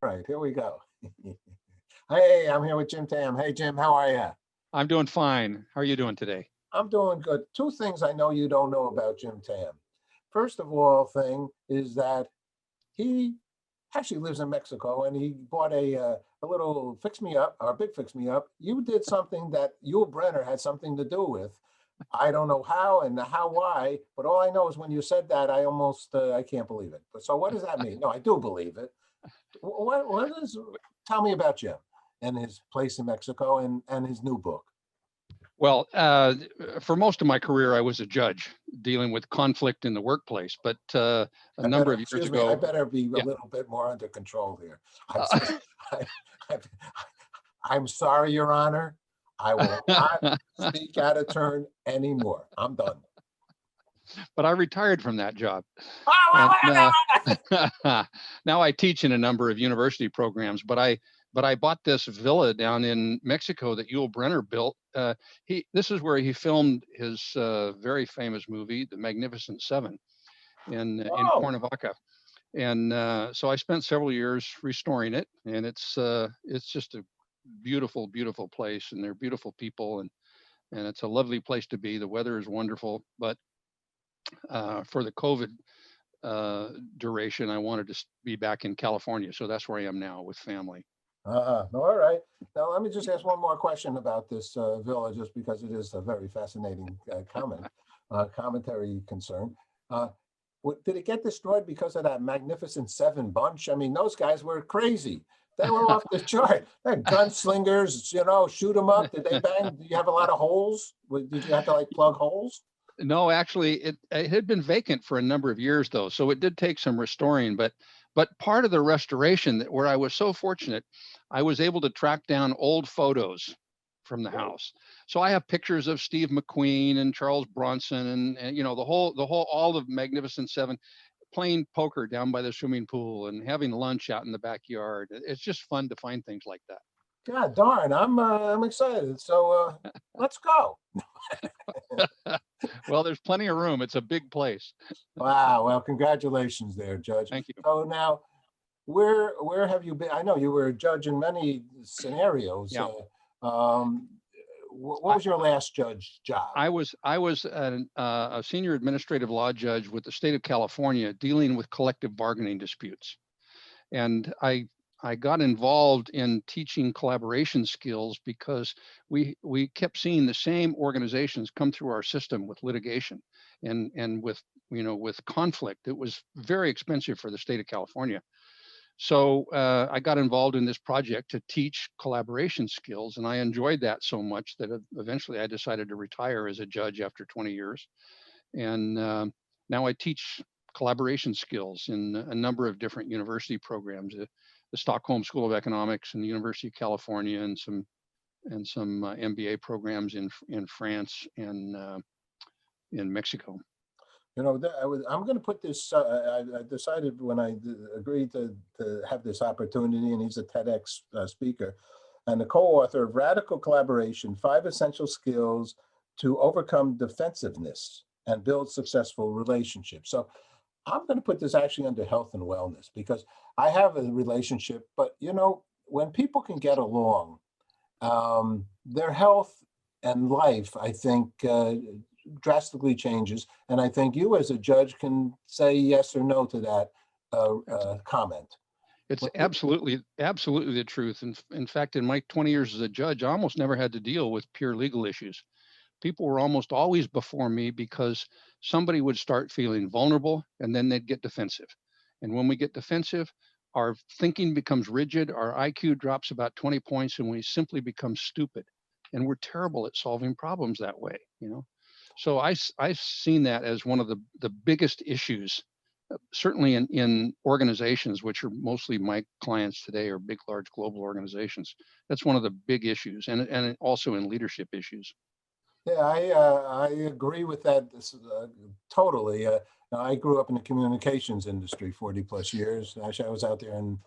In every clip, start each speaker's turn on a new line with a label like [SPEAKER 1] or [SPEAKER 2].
[SPEAKER 1] right, here we go. Hey, I'm here with Jim Tamm. Hey, Jim, how are you?
[SPEAKER 2] I'm doing fine. How are you doing today?
[SPEAKER 1] I'm doing good. Two things I know you don't know about Jim Tamm. First of all, thing is that he actually lives in Mexico, and he bought a little fix me up, or a big fix me up. You did something that Yul Brenner had something to do with. I don't know how and how why, but all I know is when you said that, I almost I can't believe it. But so what does that mean? No, I do believe it. What is? Tell me about Jim and his place in Mexico and his new book.
[SPEAKER 2] Well, for most of my career, I was a judge dealing with conflict in the workplace. But a number of years
[SPEAKER 1] Excuse me, I
[SPEAKER 2] ago,
[SPEAKER 1] better be a
[SPEAKER 2] yeah,
[SPEAKER 1] little bit more under control here. I'm
[SPEAKER 2] uh,
[SPEAKER 1] just, I, I, I'm sorry, Your Honor. I will not speak out of turn anymore. I'm done.
[SPEAKER 2] but I retired from that job,
[SPEAKER 1] Oh,
[SPEAKER 2] and
[SPEAKER 1] well,
[SPEAKER 2] now I teach in a number of university programs. But I bought this villa down in Mexico that Yul Brenner built. This is where he filmed his very famous movie, The Magnificent Seven, in
[SPEAKER 1] oh,
[SPEAKER 2] Cuernavaca. And so I spent several years restoring it, and it's just a beautiful, beautiful place, and they're beautiful people, and it's a lovely place to be. The weather is wonderful, but for the COVID duration, I wanted to be back in California, so that's where I am now with family.
[SPEAKER 1] no, all right. Now, let me just ask one more question about this villa, just because it is a very fascinating commentary concern. Uh, did it get destroyed because of that Magnificent Seven bunch? I mean, those guys were crazy. They were off the chart. They're gunslingers, shoot them up. Did they bang? Did you have a lot of holes? Did you have to like plug holes?
[SPEAKER 2] No, actually, it had been vacant for a number of years, though, so it did take some restoring. But part of the restoration where I was so fortunate, I was able to track down old photos from the house. So I have pictures of Steve McQueen and Charles Bronson and the whole all of Magnificent Seven playing poker down by the swimming pool and having lunch out in the backyard. It's just fun to find things like that.
[SPEAKER 1] God darn, I'm excited. So let's go.
[SPEAKER 2] Well, there's plenty of room. It's a big place.
[SPEAKER 1] Wow. Well, congratulations there, Judge.
[SPEAKER 2] Thank you.
[SPEAKER 1] So now, where have you been? I know you were a judge in many scenarios.
[SPEAKER 2] Yeah.
[SPEAKER 1] What was your last judge job?
[SPEAKER 2] I was a senior administrative law judge with the state of California dealing with collective bargaining disputes, and I got involved in teaching collaboration skills because we kept seeing the same organizations come through our system with litigation and with conflict. It was very expensive for the state of California. So I got involved in this project to teach collaboration skills, and I enjoyed that so much that eventually I decided to retire as a judge after 20 years. And now I teach collaboration skills in a number of different university programs, the Stockholm School of Economics and the University of California, and some MBA programs in France and in Mexico.
[SPEAKER 1] I'm going to put this. I decided when I agreed to have this opportunity, and he's a TEDx speaker and the co-author of Radical Collaboration: 5 Essential Skills to Overcome Defensiveness and Build Successful Relationships. So I'm going to put this actually under health and wellness, because I have a relationship, but when people can get along, their health and life, I think, drastically changes. And I think you as a judge can say yes or no to that comment.
[SPEAKER 2] It's absolutely the truth. In fact, in my 20 years as a judge, I almost never had to deal with pure legal issues. People were almost always before me because somebody would start feeling vulnerable and then they'd get defensive. And when we get defensive, our thinking becomes rigid, our IQ drops about 20 points, and we simply become stupid. And we're terrible at solving problems that way. So I've seen that as one of the biggest issues, certainly in organizations, which are mostly my clients today, are big, large global organizations. That's one of the big issues, and also in leadership issues.
[SPEAKER 1] Yeah, I agree with that totally. I grew up in the communications industry 40 plus years. Actually, I was out there in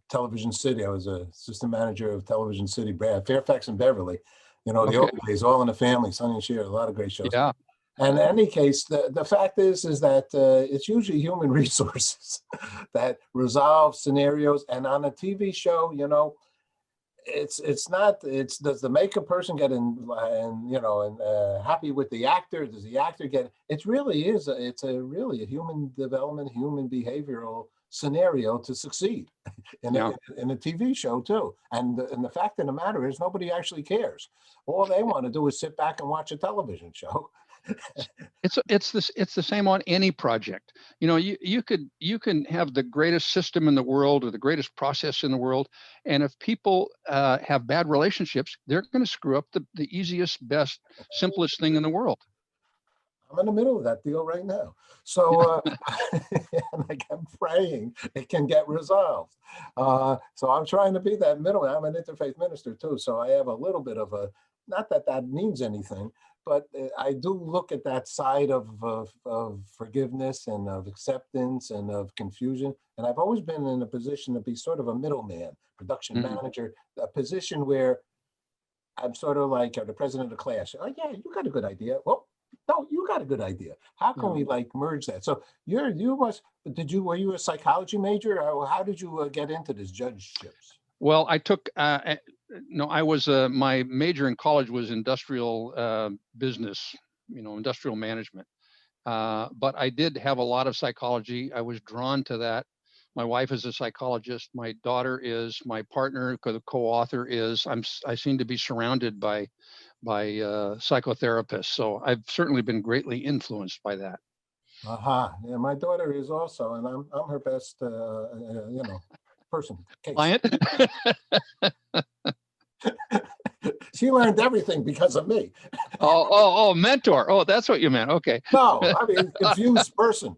[SPEAKER 1] Television City. I was a assistant manager of Television City, Fairfax and Beverly. The
[SPEAKER 2] Okay.
[SPEAKER 1] old days, All in the Family, Sonny and Cher, a lot of great shows.
[SPEAKER 2] Yeah.
[SPEAKER 1] And in any case, the fact is that it's usually human resources that resolve scenarios. And on a TV show, it's not, does the makeup person get happy with the actor? Does the actor get, it really is, it's really a human development, human behavioral scenario to succeed
[SPEAKER 2] Yeah.
[SPEAKER 1] in a TV show too. And the fact of the matter is nobody actually cares. All they want to do is sit back and watch a television show.
[SPEAKER 2] It's the same on any project. You can have the greatest system in the world or the greatest process in the world, and if people have bad relationships, they're going to screw up the easiest, best, simplest thing in the world.
[SPEAKER 1] I'm in the middle of that deal right now. So and I kept praying it can get resolved. So I'm trying to be that middle. I'm an interfaith minister too. So I have a little bit of a, not that that means anything, but I do look at that side of forgiveness and of acceptance and of confusion. And I've always been in a position to be sort of a middleman, production manager, a position where I'm sort of like the president of the class. Oh yeah, you got a good idea. Well, no, you got a good idea. How can we like merge that? So were you a psychology major, or how did you get into this judgeships?
[SPEAKER 2] Well, I took no, I was my major in college was industrial business, industrial management. But I did have a lot of psychology. I was drawn to that. My wife is a psychologist. My daughter is. My partner, the co-author is. I seem to be surrounded by psychotherapists. So I've certainly been greatly influenced by that.
[SPEAKER 1] Yeah, my daughter is also, and I'm her best, person. Case.
[SPEAKER 2] Client.
[SPEAKER 1] She learned everything because of me.
[SPEAKER 2] Oh, mentor. Oh, that's what you meant. Okay.
[SPEAKER 1] No, I mean confused person.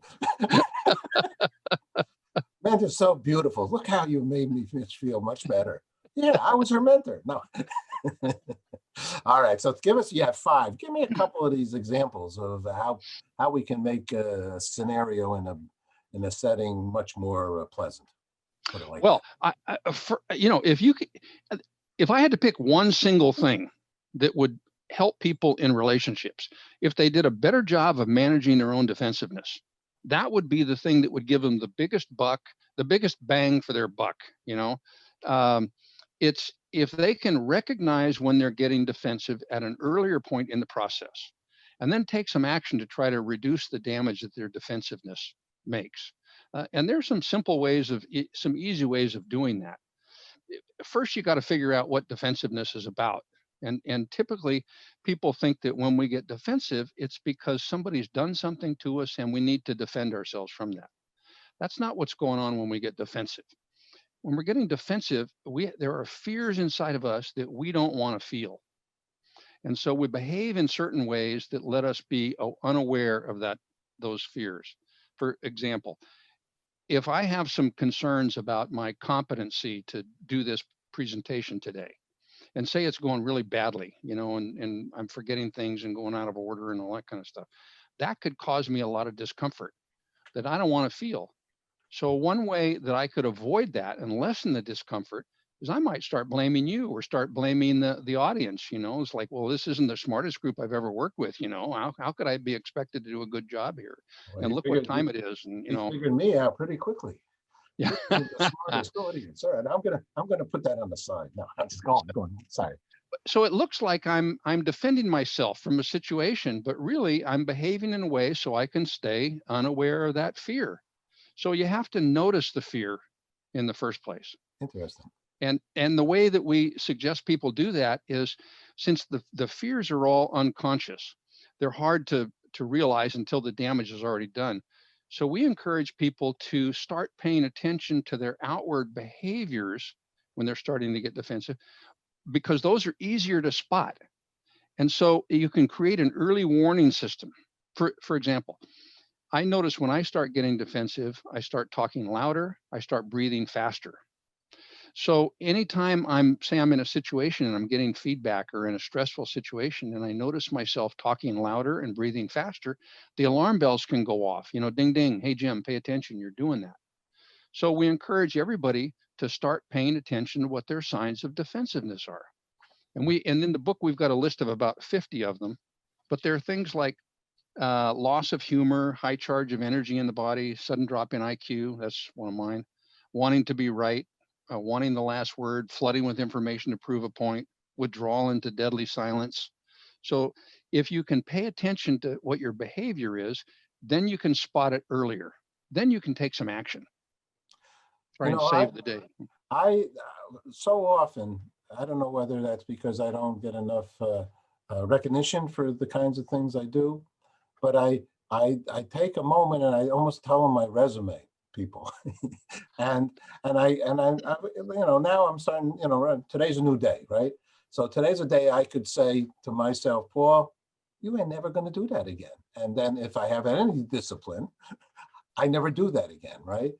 [SPEAKER 1] Man, you're so beautiful. Look how you made me feel much better. Yeah, I was her mentor. No. All right. So you have 5. Give me a couple of these examples of how we can make a scenario in a setting much more pleasant. Put it like
[SPEAKER 2] well, if I had to pick one single thing that would help people in relationships, if they did a better job of managing their own defensiveness, that would be the thing that would give them the biggest bang for their buck. It's if they can recognize when they're getting defensive at an earlier point in the process, and then take some action to try to reduce the damage that their defensiveness makes. And there's some simple ways some easy ways of doing that. First, you got to figure out what defensiveness is about. And typically people think that when we get defensive, it's because somebody's done something to us and we need to defend ourselves from that. That's not what's going on when we get defensive. When we're getting defensive, there are fears inside of us that we don't want to feel. And so we behave in certain ways that let us be unaware of those fears. For example, if I have some concerns about my competency to do this presentation today, and say it's going really badly, and I'm forgetting things and going out of order and all that kind of stuff, that could cause me a lot of discomfort that I don't want to feel. So one way that I could avoid that and lessen the discomfort is I might start blaming you or start blaming the audience. It's like, well, this isn't the smartest group I've ever worked with. How could I be expected to do a good job here?
[SPEAKER 1] Well,
[SPEAKER 2] and look what time it is. And
[SPEAKER 1] you figured me out pretty quickly.
[SPEAKER 2] Yeah.
[SPEAKER 1] The smartest audience. All right, I'm gonna put that on the side. No, I'm just going. Sorry.
[SPEAKER 2] So it looks like I'm defending myself from a situation, but really I'm behaving in a way so I can stay unaware of that fear. So you have to notice the fear in the first place.
[SPEAKER 1] Interesting.
[SPEAKER 2] And the way that we suggest people do that is, since the fears are all unconscious, they're hard to realize until the damage is already done. So we encourage people to start paying attention to their outward behaviors when they're starting to get defensive, because those are easier to spot. And so you can create an early warning system. For example, I notice when I start getting defensive, I start talking louder, I start breathing faster. So anytime I'm in a situation and I'm getting feedback, or in a stressful situation, and I notice myself talking louder and breathing faster, the alarm bells can go off. Ding, ding. Hey, Jim, pay attention. You're doing that. So we encourage everybody to start paying attention to what their signs of defensiveness are. And in the book, we've got a list of about 50 of them, but there are things like loss of humor, high charge of energy in the body, sudden drop in IQ. That's one of mine. Wanting to be right, wanting the last word, flooding with information to prove a point, withdrawal into deadly silence. So if you can pay attention to what your behavior is, then you can spot it earlier. Then you can take some action. Try
[SPEAKER 1] You
[SPEAKER 2] and
[SPEAKER 1] know,
[SPEAKER 2] save the day.
[SPEAKER 1] I so often, I don't know whether that's because I don't get enough recognition for the kinds of things I do, but I take a moment and I almost tell them my resume, people, and you know, now I'm starting, you know, today's a new day, right? So today's a day I could say to myself, Paul, you ain't never going to do that again. And then if I have any discipline, I never do that again, right?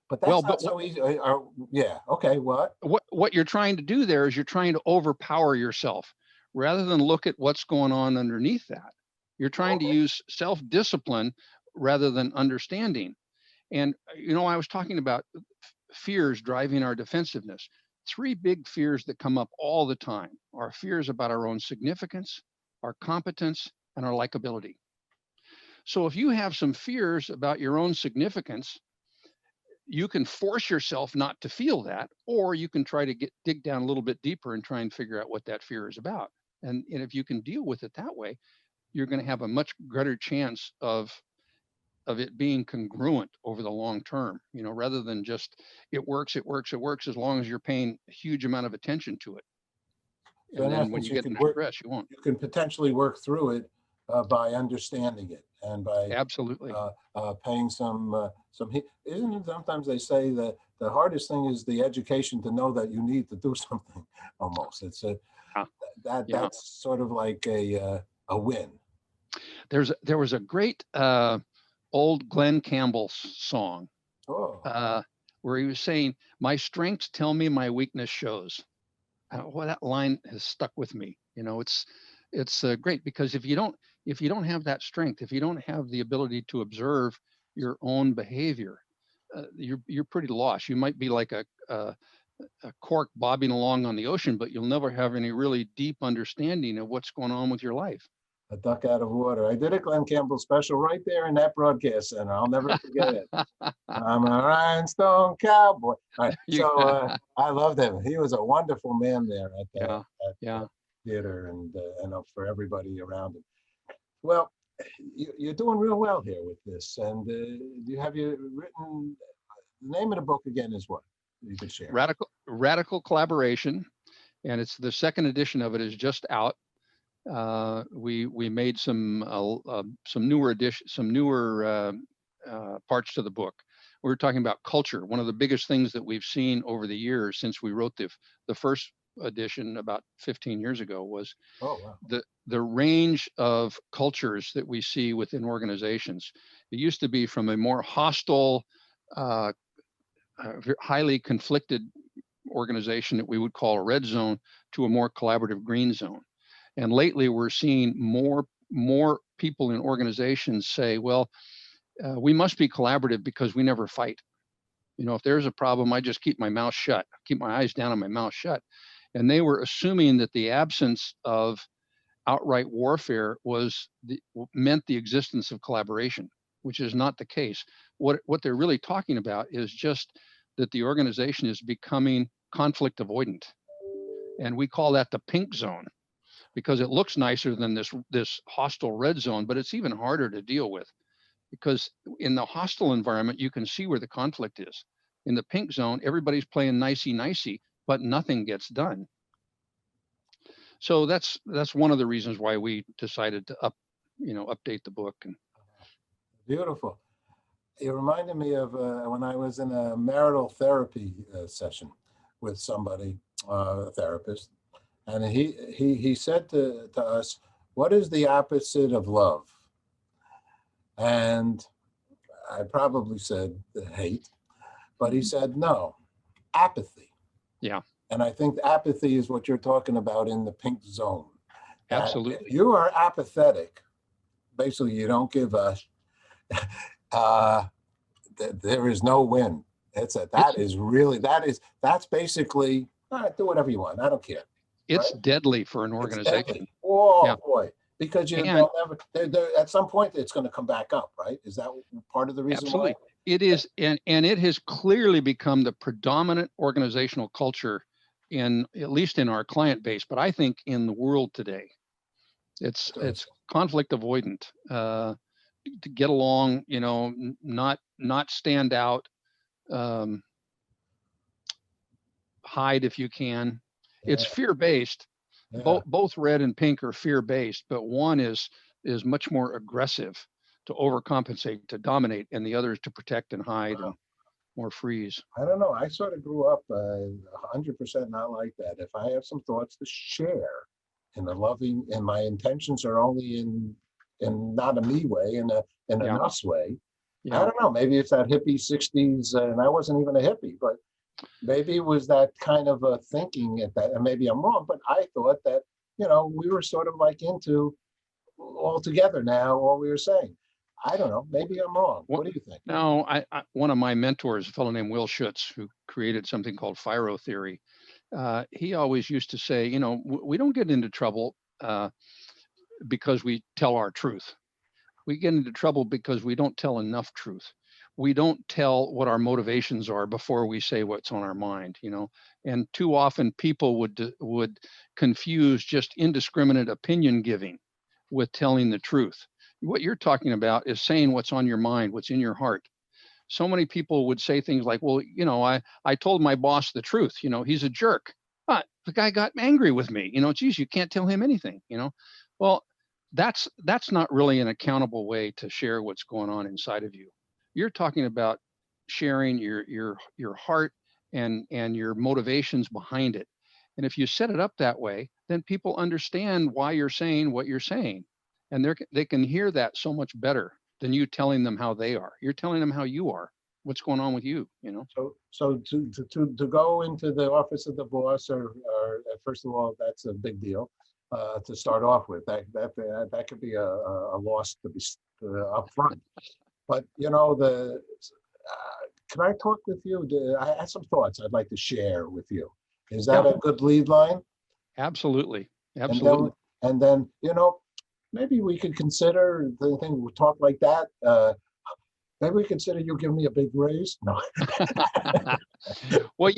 [SPEAKER 1] But
[SPEAKER 2] Well,
[SPEAKER 1] that's not so easy. Yeah. Okay. What?
[SPEAKER 2] what you're trying to do there is you're trying to overpower yourself rather than look at what's going on underneath that. You're trying to
[SPEAKER 1] Okay.
[SPEAKER 2] use self-discipline rather than understanding. And you know, I was talking about fears driving our defensiveness. Three big fears that come up all the time are fears about our own significance, our competence, and our likability. So if you have some fears about your own significance, you can force yourself not to feel that, or you can try to dig down a little bit deeper and try and figure out what that fear is about. And if you can deal with it that way, you're going to have a much greater chance of it being congruent over the long term, you know, rather than just it works as long as you're paying a huge amount of attention to it.
[SPEAKER 1] So
[SPEAKER 2] And
[SPEAKER 1] in
[SPEAKER 2] then when
[SPEAKER 1] essence,
[SPEAKER 2] you
[SPEAKER 1] you
[SPEAKER 2] get
[SPEAKER 1] can
[SPEAKER 2] under
[SPEAKER 1] work,
[SPEAKER 2] stress, you won't.
[SPEAKER 1] you can potentially work through it by understanding it and by
[SPEAKER 2] Absolutely.
[SPEAKER 1] paying isn't it sometimes they say that the hardest thing is the education to know that you need to do something almost. It's
[SPEAKER 2] Yeah.
[SPEAKER 1] that's sort of like a win.
[SPEAKER 2] There was a great old Glenn Campbell song
[SPEAKER 1] Oh,
[SPEAKER 2] where he was saying, "My strengths tell me, my weakness shows." Well, that line has stuck with me. You know, it's great because if you don't have that strength, if you don't have the ability to observe your own behavior, you're pretty lost. You might be like a cork bobbing along on the ocean, but you'll never have any really deep understanding of what's going on with your life.
[SPEAKER 1] a duck out of water. I did a Glenn Campbell special right there in that broadcast center. I'll never forget it. I'm a rhinestone cowboy. All right.
[SPEAKER 2] You,
[SPEAKER 1] So I loved him. He was a wonderful man there
[SPEAKER 2] yeah,
[SPEAKER 1] at
[SPEAKER 2] yeah.
[SPEAKER 1] the theater and for everybody around him. Well, you're doing real well here with this. And have you written, the name of the book again is what you could share?
[SPEAKER 2] Radical Collaboration, and it's the second edition of it is just out. We made some newer parts to the book. We were talking about culture. One of the biggest things that we've seen over the years since we wrote the first edition about 15 years ago was
[SPEAKER 1] Oh, wow.
[SPEAKER 2] the range of cultures that we see within organizations. It used to be from a more hostile, highly conflicted organization that we would call a red zone to a more collaborative green zone. And lately we're seeing more people in organizations say, well, we must be collaborative because we never fight. You know, if there's a problem, I just keep my mouth shut, keep my eyes down and my mouth shut. And they were assuming that the absence of outright warfare meant the existence of collaboration, which is not the case. What they're really talking about is just that the organization is becoming conflict avoidant. And we call that the pink zone because it looks nicer than this hostile red zone, but it's even harder to deal with because in the hostile environment, you can see where the conflict is. In the pink zone, everybody's playing nicey, but nothing gets done. So that's one of the reasons why we decided to update the book. And
[SPEAKER 1] Beautiful. It reminded me of when I was in a marital therapy session with somebody, a therapist, and he said to us, "What is the opposite of love?" And I probably said hate, but he said no, apathy.
[SPEAKER 2] yeah,
[SPEAKER 1] And I think apathy is what you're talking about in the pink zone.
[SPEAKER 2] absolutely.
[SPEAKER 1] If you are apathetic, basically you don't give a there is no win. That's basically all right, do whatever you want. I don't care.
[SPEAKER 2] It's
[SPEAKER 1] Right?
[SPEAKER 2] deadly for an
[SPEAKER 1] It's
[SPEAKER 2] organization.
[SPEAKER 1] deadly. Oh
[SPEAKER 2] Yeah.
[SPEAKER 1] boy. Because
[SPEAKER 2] And
[SPEAKER 1] they'll never, at some point, it's going to come back up, right? Is that part of the reason why?
[SPEAKER 2] absolutely, it is, and it has clearly become the predominant organizational culture in, at least in our client base, but I think in the world today. It's
[SPEAKER 1] Interesting.
[SPEAKER 2] conflict avoidant, to get along, not stand out, um, hide if you can. It's
[SPEAKER 1] Yeah,
[SPEAKER 2] fear based.
[SPEAKER 1] yeah.
[SPEAKER 2] Both red and pink are fear based, but one is much more aggressive to overcompensate, to dominate, and the other is to protect and hide and
[SPEAKER 1] Wow.
[SPEAKER 2] more freeze.
[SPEAKER 1] I don't know. I sort of grew up 100% not like that. If I have some thoughts to share in a loving, and my intentions are only in not a me way, in an
[SPEAKER 2] Yeah,
[SPEAKER 1] us way. I
[SPEAKER 2] yeah.
[SPEAKER 1] don't know. Maybe it's that hippie '60s, and I wasn't even a hippie, but maybe it was that kind of a thinking at that. And maybe I'm wrong, but I thought that we were sort of like into all together now. All we were saying. I don't know. Maybe I'm wrong.
[SPEAKER 2] What,
[SPEAKER 1] What do you think?
[SPEAKER 2] no, one of my mentors, a fellow named Will Schutz, who created something called Firo theory, he always used to say, we don't get into trouble because we tell our truth. We get into trouble because we don't tell enough truth. We don't tell what our motivations are before we say what's on our mind. And too often people would confuse just indiscriminate opinion giving with telling the truth. What you're talking about is saying what's on your mind, what's in your heart. So many people would say things like, well, I told my boss the truth, he's a jerk. But the guy got angry with me, geez, you can't tell him anything. Well, that's not really an accountable way to share what's going on inside of you. You're talking about sharing your heart and your motivations behind it. And if you set it up that way, then people understand why you're saying what you're saying. And they can hear that so much better than you telling them how they are. You're telling them how you are, what's going on with you.
[SPEAKER 1] So to go into the office of the boss, or first of all, that's a big deal to start off with. That could be a loss to be up front. But can I talk with you? I had some thoughts I'd like to share with you. Is that
[SPEAKER 2] Yeah,
[SPEAKER 1] a good lead line?
[SPEAKER 2] absolutely.
[SPEAKER 1] And
[SPEAKER 2] Absolutely.
[SPEAKER 1] then maybe we could consider the thing. We talk like that. Maybe we consider you giving me a big raise. No.
[SPEAKER 2] Well,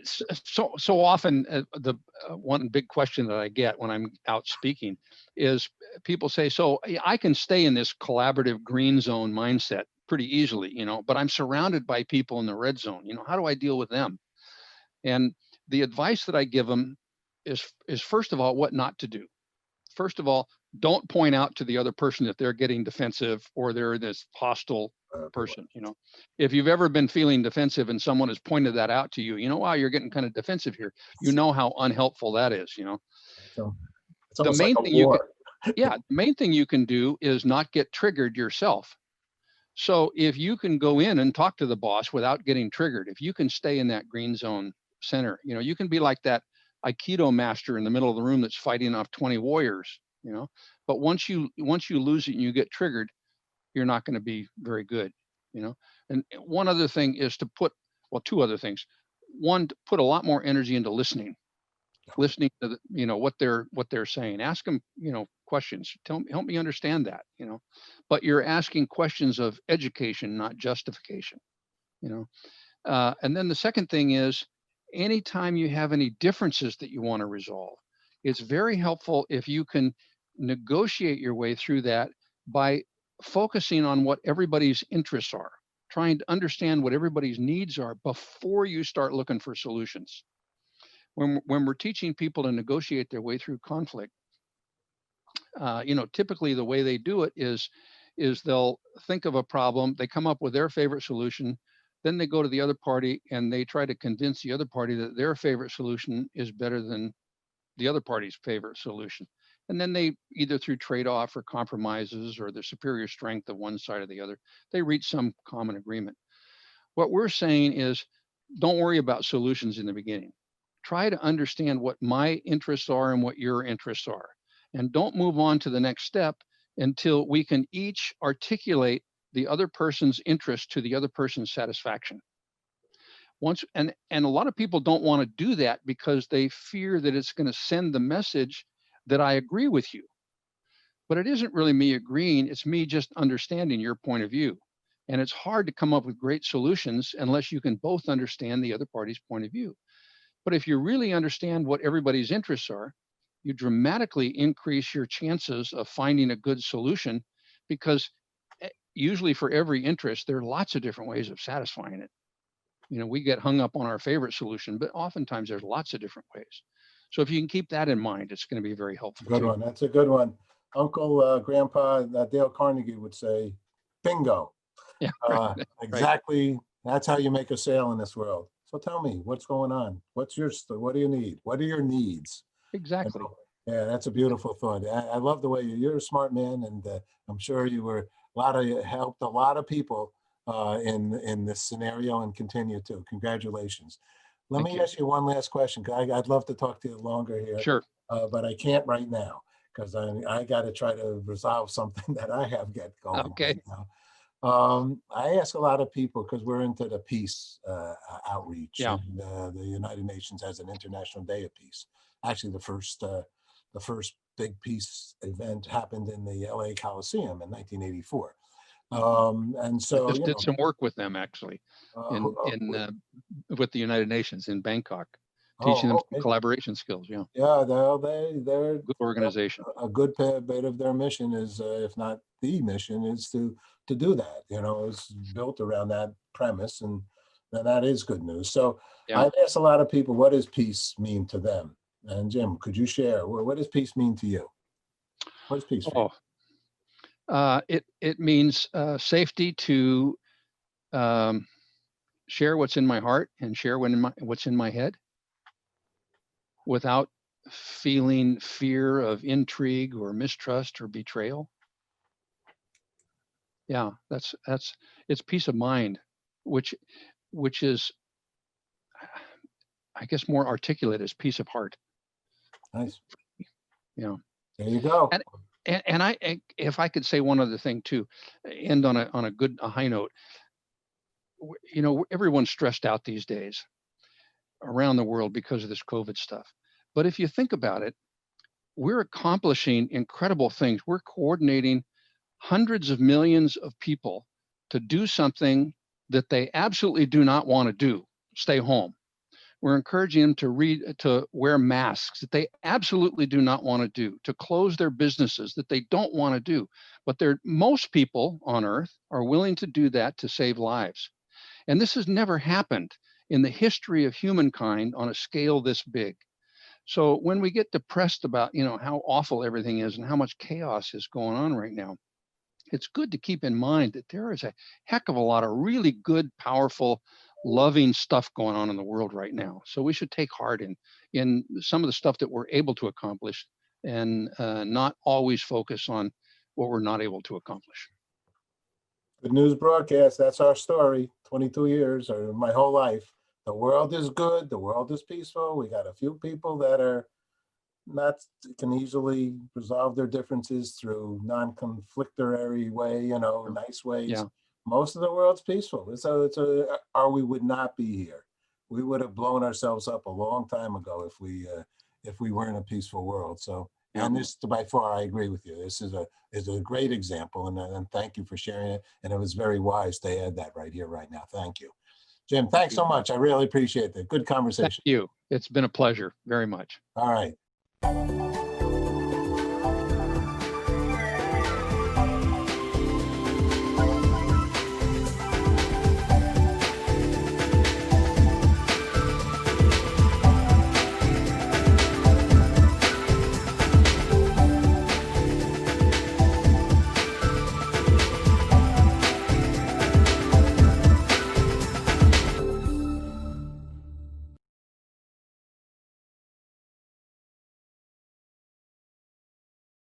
[SPEAKER 2] so often the one big question that I get when I'm out speaking is people say, so I can stay in this collaborative green zone mindset pretty easily, but I'm surrounded by people in the red zone. How do I deal with them? And the advice that I give them is first of all, what not to do. First of all, don't point out to the other person that they're getting defensive or they're this hostile
[SPEAKER 1] Boy.
[SPEAKER 2] person. If you've ever been feeling defensive and someone has pointed that out to you, wow, you're getting kind of defensive here. You know how unhelpful that is.
[SPEAKER 1] So it's
[SPEAKER 2] The
[SPEAKER 1] almost like
[SPEAKER 2] main
[SPEAKER 1] a
[SPEAKER 2] thing you can,
[SPEAKER 1] war.
[SPEAKER 2] yeah, the main thing you can do is not get triggered yourself. So if you can go in and talk to the boss without getting triggered, if you can stay in that green zone center, you can be like that Aikido master in the middle of the room that's fighting off 20 warriors. But once you lose it and you get triggered, you're not going to be very good. And one other thing is to put, well, two other things. One, to put a lot more energy into listening to what they're saying. Ask them, questions. Help me understand that. But you're asking questions of education, not justification. You know, and then the second thing is, anytime you have any differences that you want to resolve, it's very helpful if you can negotiate your way through that by focusing on what everybody's interests are, trying to understand what everybody's needs are before you start looking for solutions. When we're teaching people to negotiate their way through conflict, typically the way they do it is they'll think of a problem, they come up with their favorite solution, then they go to the other party and they try to convince the other party that their favorite solution is better than the other party's favorite solution. And then they, either through trade-off or compromises or the superior strength of one side or the other, they reach some common agreement. What we're saying is, don't worry about solutions in the beginning. Try to understand what my interests are and what your interests are. And don't move on to the next step until we can each articulate the other person's interest to the other person's satisfaction. And a lot of people don't want to do that because they fear that it's going to send the message that I agree with you. but it isn't really me agreeing. It's me just understanding your point of view. And it's hard to come up with great solutions unless you can both understand the other party's point of view. But if you really understand what everybody's interests are, you dramatically increase your chances of finding a good solution, because usually for every interest, there are lots of different ways of satisfying it. We get hung up on our favorite solution, but oftentimes there's lots of different ways. So if you can keep that in mind, it's going to be very helpful
[SPEAKER 1] Good
[SPEAKER 2] too.
[SPEAKER 1] one. That's a good one. Uncle, Grandpa, Dale Carnegie would say, bingo.
[SPEAKER 2] Yeah, right.
[SPEAKER 1] Exactly. That's how you make a sale in this world. So tell me, what's going on? What do you need? What are your needs?
[SPEAKER 2] Exactly.
[SPEAKER 1] Yeah, that's a beautiful thought. I love the way you're a smart man, and I'm sure you helped a lot of people in this scenario, and continue to. Congratulations. Let
[SPEAKER 2] Thank
[SPEAKER 1] me
[SPEAKER 2] you.
[SPEAKER 1] ask you one last question. I'd love to talk to you longer here,
[SPEAKER 2] Sure.
[SPEAKER 1] but I can't right now, because I got to try to resolve something that I have got going
[SPEAKER 2] Okay.
[SPEAKER 1] right now. I ask a lot of people, because we're into the peace outreach.
[SPEAKER 2] Yeah.
[SPEAKER 1] And the United Nations has an International Day of Peace. Actually, the first big peace event happened in the LA Coliseum in 1984. And
[SPEAKER 2] I
[SPEAKER 1] so,
[SPEAKER 2] just did some work with them actually in with the United Nations in Bangkok, teaching them some
[SPEAKER 1] okay.
[SPEAKER 2] collaboration skills. Yeah.
[SPEAKER 1] Yeah, they're
[SPEAKER 2] Good organization.
[SPEAKER 1] a good bit of their mission is, if not the mission, is to do that. It's built around that premise, and that is good news. So
[SPEAKER 2] Yeah.
[SPEAKER 1] I've asked a lot of people, what does peace mean to them? And Jim, could you share, what does peace mean to you? What is peace for you?
[SPEAKER 2] It means safety to share what's in my heart and share what's in my head, without feeling fear of intrigue or mistrust or betrayal. Yeah, it's peace of mind, which is, I guess, more articulate as peace of heart.
[SPEAKER 1] Nice.
[SPEAKER 2] Yeah.
[SPEAKER 1] There you go.
[SPEAKER 2] And if I could say one other thing too, end on a high note. Everyone's stressed out these days around the world because of this COVID stuff. But if you think about it, we're accomplishing incredible things. We're coordinating hundreds of millions of people to do something that they absolutely do not want to do, stay home. We're encouraging them to wear masks that they absolutely do not want to do, to close their businesses that they don't want to do. But most people on Earth are willing to do that to save lives. And this has never happened in the history of humankind on a scale this big. So when we get depressed about, how awful everything is and how much chaos is going on right now, it's good to keep in mind that there is a heck of a lot of really good, powerful, loving stuff going on in the world right now. So we should take heart in some of the stuff that we're able to accomplish, and not always focus on what we're not able to accomplish.
[SPEAKER 1] Good news broadcast. That's our story. 22 years, or my whole life. The world is good. The world is peaceful. We got a few people that can easily resolve their differences through non-conflictory way, nice ways.
[SPEAKER 2] Yeah.
[SPEAKER 1] Most of the world's peaceful. Or we would not be here. We would have blown ourselves up a long time ago if we were in a peaceful world. So, and this, by far, I agree with you. This is a great example, and thank you for sharing it. And it was very wise to add that right here, right now. Thank you. Jim, thanks so much. I really appreciate that. Good conversation.
[SPEAKER 2] Thank you. It's been a pleasure very much.
[SPEAKER 1] All right.